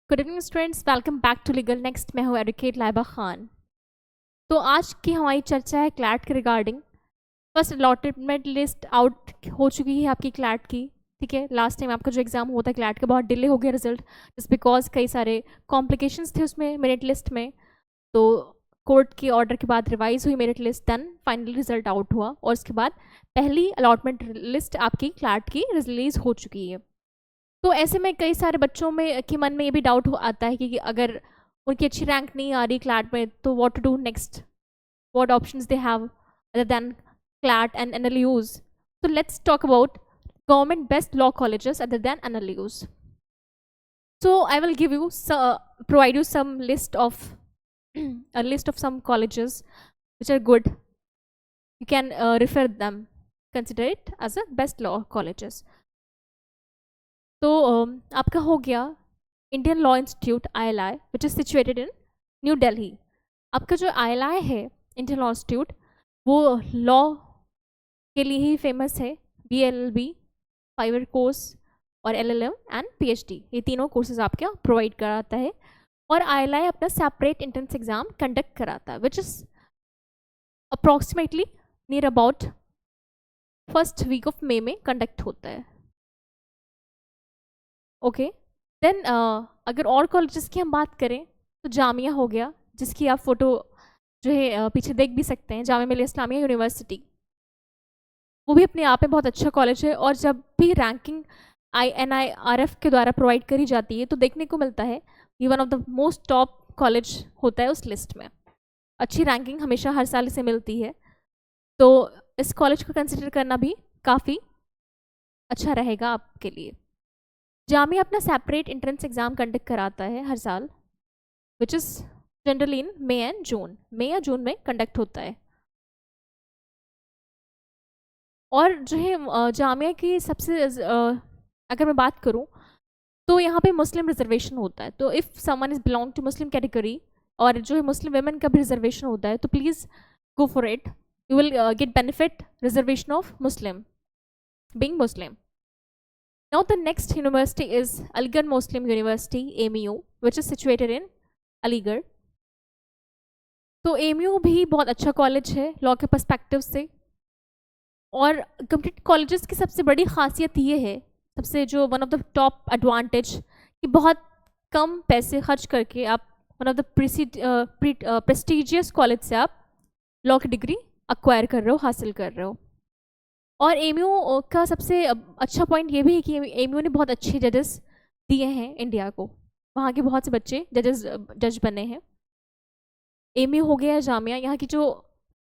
Good evening students, welcome back to legal next. मैं हूँ advocate Laiba Khan. तो आज की हमारी चर्चा है क्लैट के regarding. First allotment list out हो चुकी है आपकी क्लैट की। ठीक है, लास्ट टाइम आपका जो एग्जाम हुआ था क्लैट का बहुत डिले हो गया रिजल्ट, जस्ट बिकॉज कई सारे कॉम्प्लिकेशंस थे उसमें मेरिट लिस्ट में। तो कोर्ट के ऑर्डर के बाद रिवाइज हुई merit list, then final result out हुआ और उसके बाद पहली अलॉटमेंट लिस्ट आपकी क्लैट की रिलीज हो चुकी है। तो ऐसे में कई सारे बच्चों में के मन में ये भी डाउट आता है कि अगर उनकी अच्छी रैंक नहीं आ रही क्लैट में तो what to do next, what options they have other than CLAT and NLUs. तो let's talk about government best law colleges other than NLUs. So I will give you provide you some list of a list of some colleges which are good. You can refer them, consider it as a best law colleges. तो आपका हो गया Indian law institute ILI which is situated in new Delhi. आपका जो ILI है Indian law institute, वो law के लिए ही फेमस है. BLLB 5 कोर्स और LLM एंड PhD, ये तीनों कोर्सेज आपका प्रोवाइड कराता है. और ILI अपना सेपरेट एंट्रेंस एग्जाम कंडक्ट कराता है which is approximately near about first week of May में कंडक्ट होता है. ओके देन अगर और कॉलेजेस की हम बात करें तो जामिया हो गया, जिसकी आप फोटो जो है पीछे देख भी सकते हैं. जामिया मिलिया इस्लामिया यूनिवर्सिटी, वो भी अपने आप में बहुत अच्छा कॉलेज है. और जब भी रैंकिंग INIRF के द्वारा प्रोवाइड करी जाती है तो देखने को मिलता है ये one of the most top college होता है उस लिस्ट में. अच्छी रैंकिंग हमेशा हर साल से मिलती है, तो इस कॉलेज को कंसिडर करना भी काफ़ी अच्छा रहेगा आपके लिए. जामिया अपना सेपरेट एंट्रेंस एग्जाम कंडक्ट कराता है हर साल which is generally in May and June, मई या जून में कंडक्ट होता है. और जो है जामिया की सबसे अगर मैं बात करूं तो यहाँ पे मुस्लिम रिजर्वेशन होता है. तो if someone is belong to Muslim category और जो है मुस्लिम वेमेन का भी रिजर्वेशन होता है, तो please go for it. You will get benefit reservation of Muslim being Muslim. Now the next university is Aligarh Muslim University AMU, which is situated in Aligarh. तो AMU भी बहुत अच्छा कॉलेज है लॉ के perspective से. और complete colleges की सबसे बड़ी खासियत ये है, सबसे जो one of the top advantage, कि बहुत कम पैसे खर्च करके आप one of the prestigious college से आप लॉ की डिग्री अक्वायर कर रहे हो, हासिल कर रहे हो. और AMU का सबसे अच्छा पॉइंट ये भी है कि AMU ने बहुत अच्छे जजेस दिए हैं इंडिया को. वहाँ के बहुत से बच्चे जज बने हैं. AMU हो गया जामिया, यहाँ की जो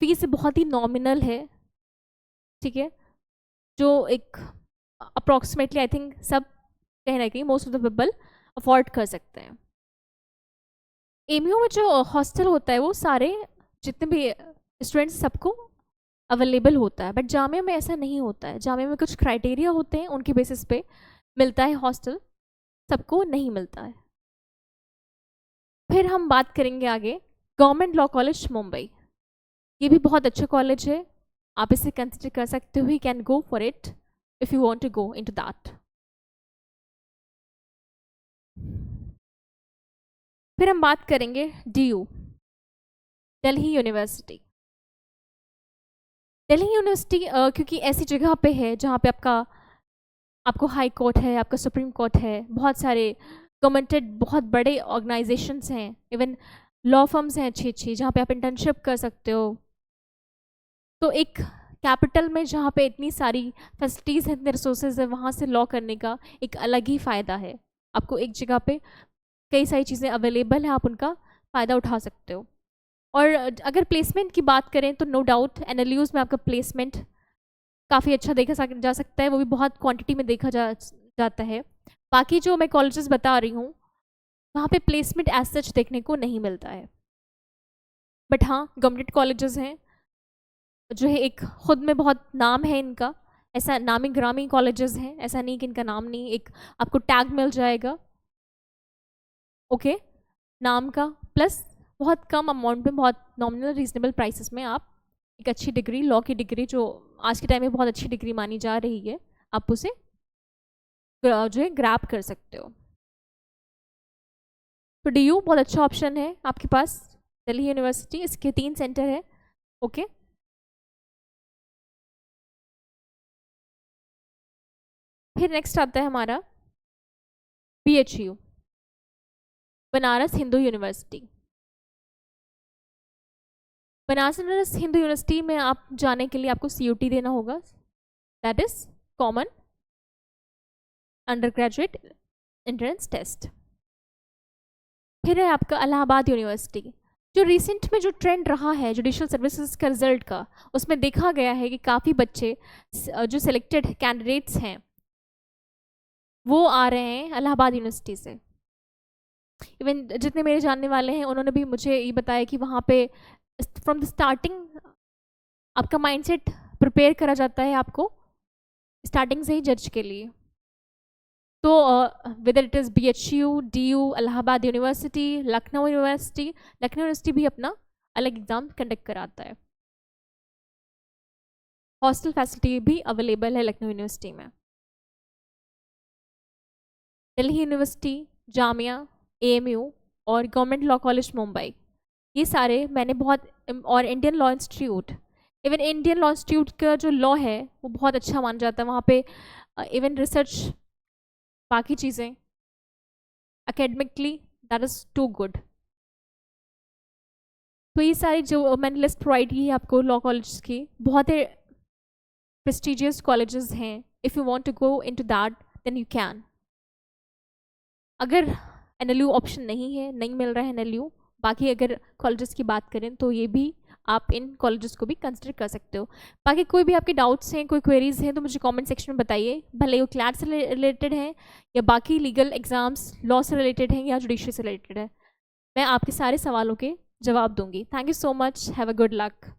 फीस बहुत ही नॉमिनल है. ठीक है, जो एक अप्रॉक्सीमेटली आई थिंक सब कहीं ना कहीं most of the people afford कर सकते हैं. AMU में जो हॉस्टल होता है वो सारे जितने भी स्टूडेंट्स सबको अवेलेबल होता है, बट जामिया में ऐसा नहीं होता है. जामिया में कुछ क्राइटेरिया होते हैं, उनके बेसिस पे मिलता है हॉस्टल, सबको नहीं मिलता है. फिर हम बात करेंगे आगे गवर्नमेंट लॉ कॉलेज मुंबई. ये भी बहुत अच्छा कॉलेज है, आप इसे कंसिडर कर सकते हो. You can go for it if you want to go into that. फिर हम बात करेंगे DU Delhi university. Delhi university क्योंकि ऐसी जगह पे है जहाँ पे आपको हाई कोर्ट है, आपका सुप्रीम कोर्ट है, बहुत सारे गवर्नमेंटेड बहुत बड़े ऑर्गेनाइजेशंस हैं, इवन लॉ फर्म्स हैं अच्छी अच्छी जहाँ पे आप इंटर्नशिप कर सकते हो. तो एक कैपिटल में जहाँ पे इतनी सारी फैसिलिटीज़ हैं, इतने रिसोर्सेज है, वहाँ से लॉ करने का एक अलग ही फ़ायदा है. आपको एक जगह पे कई सारी चीज़ें अवेलेबल हैं, आप उनका फ़ायदा उठा सकते हो. और अगर प्लेसमेंट की बात करें तो नो डाउट NLUs में आपका प्लेसमेंट काफ़ी अच्छा देखा जा सकता है, वो भी बहुत क्वांटिटी में देखा जाता है. बाकी जो मैं कॉलेजेस बता रही हूँ वहाँ पे प्लेसमेंट एज सच देखने को नहीं मिलता है, बट हाँ गवर्नमेंट कॉलेजेस हैं जो है एक खुद में बहुत नाम है इनका. ऐसा नामी ग्रामी कॉलेजेस हैं, ऐसा नहीं कि इनका नाम नहीं, एक आपको टैग मिल जाएगा ओके नाम का, प्लस बहुत कम अमाउंट में, बहुत नॉमिनल रीजनेबल प्राइसेस में आप एक अच्छी डिग्री, लॉ की डिग्री जो आज के टाइम में बहुत अच्छी डिग्री मानी जा रही है, आप उसे जो है ग्रैब कर सकते हो. तो DU बहुत अच्छा ऑप्शन है आपके पास, दिल्ली यूनिवर्सिटी, इसके 3 सेंटर है। ओके, फिर नेक्स्ट आता है हमारा BHU, Banaras Hindu university. Banaras Hindu university में आप जाने के लिए आपको CUT देना होगा, that is common undergraduate entrance test. फिर है आपका इलाहाबाद यूनिवर्सिटी। जो रिसेंट में जो ट्रेंड रहा है जुडिशियल सर्विसेज का रिजल्ट का, उसमें देखा गया है कि काफ़ी बच्चे जो सिलेक्टेड कैंडिडेट्स हैं वो आ रहे हैं इलाहाबाद यूनिवर्सिटी से। इवन जितने मेरे जानने वाले हैं उन्होंने भी मुझे ये बताया कि वहाँ पे फ्रॉम द स्टार्टिंग आपका माइंडसेट प्रिपेयर करा जाता है आपको स्टार्टिंग से ही जज के लिए। तो whether it is BHU, DU, Allahabad university, Lucknow university भी अपना अलग एग्ज़ाम कंडक्ट कराता है। हॉस्टल फैसिलिटी भी अवेलेबल है लखनऊ यूनिवर्सिटी में। दिल्ली यूनिवर्सिटी, जामिया, AMU और गवर्नमेंट लॉ कॉलेज मुंबई, ये सारे मैंने बहुत, और Indian law institute, even Indian law institute का जो लॉ है वो बहुत अच्छा माना जाता है वहाँ पे। इवन रिसर्च, बाकी चीज़ें academically that is too good. तो ये सारी जो मैंने लिस्ट प्रोवाइड की है आपको लॉ कॉलेज की, बहुत ही प्रेस्टिजियस कॉलेजेस हैं। If you want to go into that then you can. अगर NLU ऑप्शन नहीं है, नहीं मिल रहा है NLU, बाकी अगर कॉलेजेस की बात करें तो ये भी आप इन कॉलेजेस को भी कंसिडर कर सकते हो। बाकी कोई भी आपके डाउट्स हैं, कोई क्वेरीज हैं तो मुझे कमेंट सेक्शन में बताइए, भले वो क्लैट से रिलेटेड हैं या बाकी लीगल एग्जाम्स लॉ से रिलेटेड हैं या जुडिशरी से रिलेटेड है, मैं आपके सारे सवालों के जवाब दूंगी। Thank you so much, have a good luck.